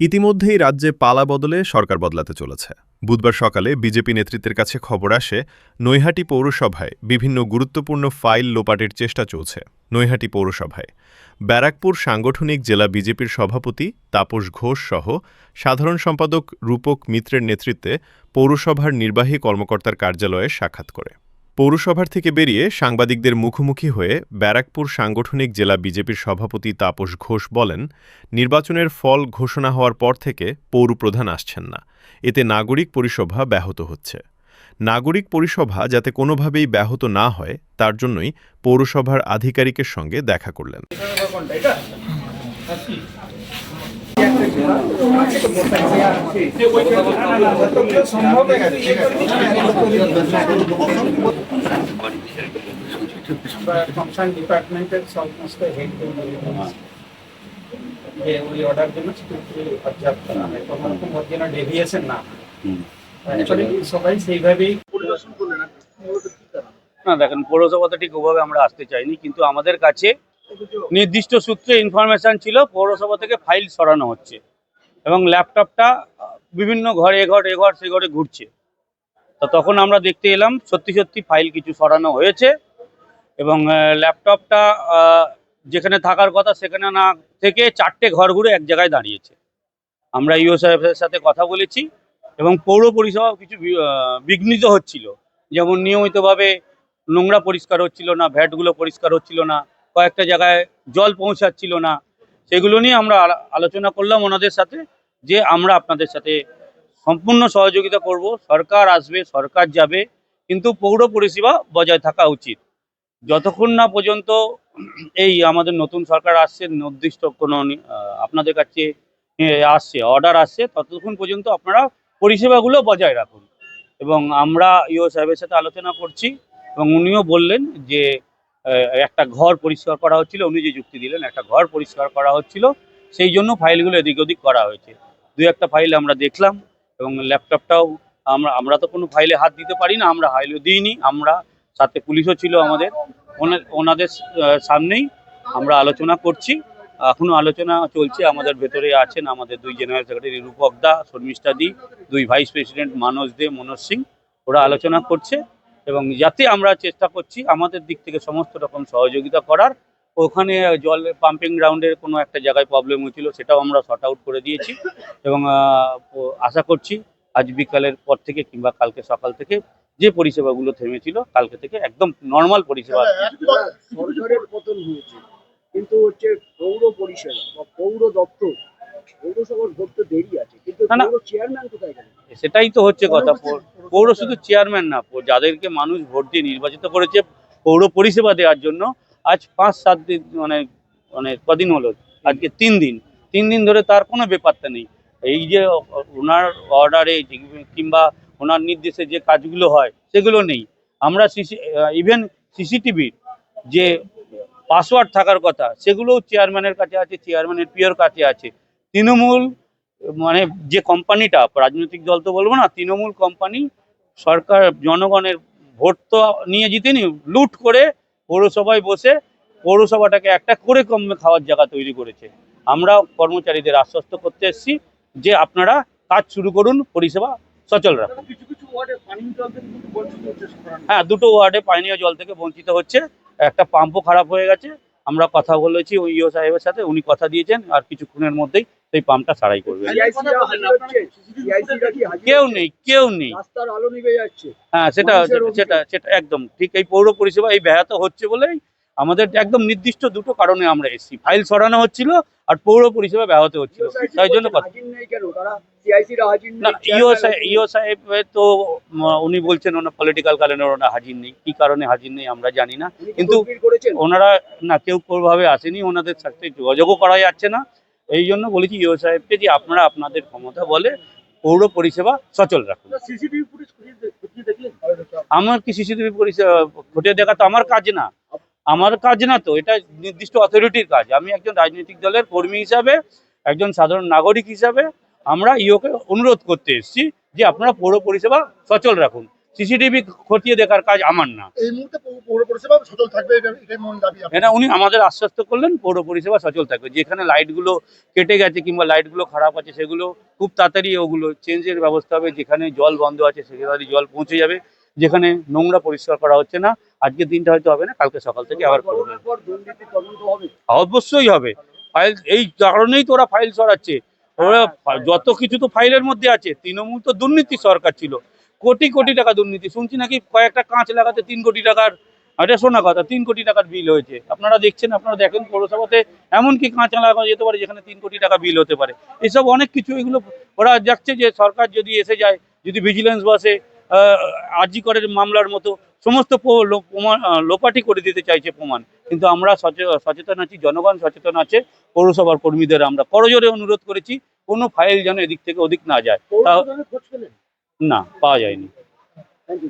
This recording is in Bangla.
ইতিমধ্যেই রাজ্যে পালা বদলে সরকার বদলাতে চলেছে। বুধবার সকালে বিজেপি নেতৃত্বের কাছে খবর আসে, নৈহাটি পৌরসভায় বিভিন্ন গুরুত্বপূর্ণ ফাইল লোপাটের চেষ্টা চলছে। নৈহাটি পৌরসভায় ব্যারাকপুর সাংগঠনিক জেলা বিজেপির সভাপতি তাপস ঘোষ সহ সাধারণ সম্পাদক রূপক মিত্রের নেতৃত্বে পৌরসভার নির্বাহী কর্মকর্তার কার্যালয়ে সাক্ষাৎ করে। পৌরসভার থেকে বেরিয়ে সাংবাদিকদের মুখোমুখি হয়ে ব্যারাকপুর সাংগঠনিক জেলা বিজেপির সভাপতি তাপস ঘোষ বলেন, নির্বাচনের ফল ঘোষণা হওয়ার পর থেকে পৌরপ্রধান আসছেন না। এতে নাগরিক পরিষেবা ব্যাহত হচ্ছে। নাগরিক পরিষেবা যাতে কোনোভাবেই ব্যাহত না হয় তার জন্যই পৌরসভার আধিকারিকের সঙ্গে দেখা করলেন। না দেখেন, পৌরসভাতে ঠিক ওভাবে আমরা আসতে চাইনি, কিন্তু আমাদের কাছে নির্দিষ্ট সূত্রে ইনফরমেশন ছিল পৌরসভা থেকে ফাইল সরানো হচ্ছে এবং ল্যাপটপটা বিভিন্ন ঘরে এ ঘর সে ঘরে ঘুরছে। তো তখন আমরা দেখতে এলাম সত্যি সত্যি ফাইল কিছু সরানো হয়েছে এবং ল্যাপটপটা যেখানে থাকার কথা সেখানে না থেকে 4টে ঘর ঘুরে এক জায়গায় দাঁড়িয়েছে। আমরা ইও সাহেবের সাথে কথা বলেছি এবং পৌর পরিষেবা কিছু বিঘ্নিত হচ্ছিল, যেমন নিয়মিতভাবে নোংরা পরিষ্কার হচ্ছিল না, ভ্যাটগুলো পরিষ্কার হচ্ছিল না, কয়েকটা জায়গায় জল পৌঁছাচ্ছিল না। সেগুলো নিয়ে আমরা আলোচনা করলাম ওনাদের সাথে যে আমরা আপনাদের সাথে সম্পূর্ণ সহযোগিতা করব। সরকার আসবে, সরকার যাবে, কিন্তু পৌর পরিষেবা বজায় থাকা উচিত। যতক্ষণ না পর্যন্ত এই আমাদের নতুন সরকার আসছে, নির্দিষ্ট কোনো আপনাদের কাছে আসছে অর্ডার আসছে, ততক্ষণ পর্যন্ত আপনারা পরিষেবাগুলো বজায় রাখুন। এবং আমরা ইও সাহেবের সাথে আলোচনা করছি এবং উনিও বললেন যে একটা ঘর পরিষ্কার করা হচ্ছিল, উনি যে যুক্তি দিলেন একটা ঘর পরিষ্কার করা হচ্ছিল, সেই জন্য ফাইলগুলো এদিক ওদিক করা হয়েছে। দু একটা ফাইল আমরা দেখলাম এবং ল্যাপটপটাও আমরা তো কোনো ফাইলে হাত দিতে পারি না, আমরা ফাইলও দিইনি। আমরা সাথে পুলিশও ছিল আমাদের, ওনাদের সামনেই আমরা আলোচনা করছি। এখনো আলোচনা চলছে, আমাদের ভেতরে আছেন আমাদের 2 জেনারেল সেক্রেটারি রূপক দা, শর্মিষ্ঠা দি, 2 ভাইস প্রেসিডেন্ট মানস দে, মনোজ সিং, ওরা আলোচনা করছে এবং যাতে আমরা চেষ্টা করছি আমাদের দিক থেকে সমস্ত রকম সহযোগিতা করার। ওখানে জল পাম্পিং গ্রাউন্ডের কোনো একটা জায়গায় প্রবলেম হয়েছিল, সেটাও আমরা সর্ট আউট করে দিয়েছি এবং আশা করছি আজ বিকালের পর থেকে কিংবা কালকে সকাল থেকে যে পরিষেবাগুলো থেমেছিল কালকে থেকে একদম নর্মাল পরিষেবা। সরকারের পতন হয়েছে, কিন্তু হচ্ছে পৌর পরিষেবা বা পৌর দপ্তর, পৌরসভার ভোট তো দেরি আছে, কিন্তু পৌর চেয়ারম্যান কোথায় গেলেন? সেটাই তো হচ্ছে কথা। পৌর শুধু চেয়ারম্যান না, যাদেরকে মানুষ ভোট দিয়ে নির্বাচিত করেছে পৌর পরিষেবা দেওয়ার জন্য, আজ 5-7 দিন মানে কদিন হলো, আজকে 3 দিন ধরে তার কোনো ব্যাপারটা নেই। এই যে ওনার অর্ডারে কিংবা ওনার নির্দেশে যে কাজগুলো হয় সেগুলো নেই। আমরা ইভেন সিসিটিভির যে পাসওয়ার্ড থাকার কথা সেগুলোও চেয়ারম্যানের কাছে আছে, চেয়ারম্যানের পিওর কাছে আছে। তৃণমূল মানে যে কোম্পানিটা, রাজনৈতিক দল তো বলবো না, তৃণমূল কোম্পানি সরকার জনগণের ভোট তো নিয়ে জিতেনি, লুট করে পৌরসভায় বসে পৌরসভাটাকে একটা করে কমে খাওয়ার জায়গা তৈরি করেছে। আমরা কর্মচারীদের আশ্বস্ত করতে এসেছি যে আপনারা কাজ শুরু করুন, পরিষেবা সচল রাখুন। হ্যাঁ, 2টো ওয়ার্ডে পানীয় জল থেকে বঞ্চিত হচ্ছে, একটা পাম্পও খারাপ হয়ে গেছে। আমরা কথা বলেছি ওই ইও সাহেবের সাথে, উনি কথা দিয়েছেন আর কিছুক্ষণের মধ্যেই সেই পাম্পটা সারাই করবে। কেউ নেই। হ্যাঁ, সেটা একদম ঠিক। এই পৌর পরিষেবা এই ব্যাহত হচ্ছে বলেই আমাদের একদম নির্দিষ্ট 2টো কারণে আমরা এসেছি। ফাইল সরানো হচ্ছিল আর পৌর পরিষেবা ব্যাহত হচ্ছিল, তাই জন্য না। ইও সাহেব তো উনি বলছেন ওনার পলিটিক্যাল কারণে ওনারা হাজির নেই। কি কারণে হাজির নেই আমরা জানি না, কিন্তু ওনারা না, কেউ কোনোভাবে আসেনি, ওনাদের সাথে যোগাযোগও করা যাচ্ছে না। এই জন্য বলেছি ইও সাহেবকে যে আপনারা আপনাদের ক্ষমতা বলে পৌর পরিষেবা সচল রাখুন। আমার কি সিসিটিভি পরিষেবা খতিয়ে দেখা তো আমার কাজ না তো, এটা নির্দিষ্ট অথরিটির কাজ। আমি একজন রাজনৈতিক দলের কর্মী হিসাবে, একজন সাধারণ নাগরিক হিসাবে আমরা ইওকে অনুরোধ করতে এসেছি যে আপনারা পৌর পরিষেবা সচল রাখুন। সিসিটিভি খতিয়ে দেখার কাজ আমার না। এই মুহূর্তে পৌর পরিষেবা সচল থাকবে, এটাই মূল দাবি আপনার। এটা উনি আমাদের আশ্বস্ত করলেন পৌর পরিষেবা সচল থাকবে। যেখানে লাইটগুলো কেটে গেছে কিংবা লাইটগুলো খারাপ আছে সেগুলো খুব তাড়াতাড়ি ওগুলো চেঞ্জের ব্যবস্থা হবে। যেখানে জল বন্ধ আছে সেখানে জল পৌঁছে যাবে। যেখানে নোংরা পরিষ্কার করা হচ্ছে না, আজকের দিনটা হয়তো হবে না, কালকে সকাল থেকে আবার করবে। করোনার পর দুর্নীতি তদন্ত হবে। অবশ্যই হবে। ফাইল এই কারণেই তো ওরা ফাইল সরাচ্ছে। ওরা যত কিছু তো ফাইলের মধ্যে আছে। তৃণমূল তো দুর্নীতি সরকার ছিল, কোটি কোটি টাকা দুর্নীতি। শুনছি নাকি কয়েকটা কাঁচ লাগাতে 3 কোটি টাকার, এটা শোনা কথা, 3 কোটি টাকার বিল হয়েছে। আপনারা দেখছেন, আপনারা দেখেন পৌরসভাতে এমনকি কাঁচ লাগানো যেতে পারে যেখানে 3 কোটি টাকা বিল হতে পারে। এসব অনেক কিছু, এগুলো ওরা যাচ্ছে যে সরকার যদি এসে যায়, যদি ভিজিলেন্স বসে, আরজি করের মামলার মতো সমস্ত লোপাটি করে দিতে চাইছে প্রমাণ। কিন্তু আমরা সচেতন আছি, জনগণ সচেতন আছে। পৌরসভার কর্মীদের আমরা করজোরে অনুরোধ করেছি কোনো ফাইল যেন এদিক থেকে ওদিক না যায়। পৌর তা প্রধানের খোঁজ পেলেন? না, পাওয়া যায়নি। Thank you.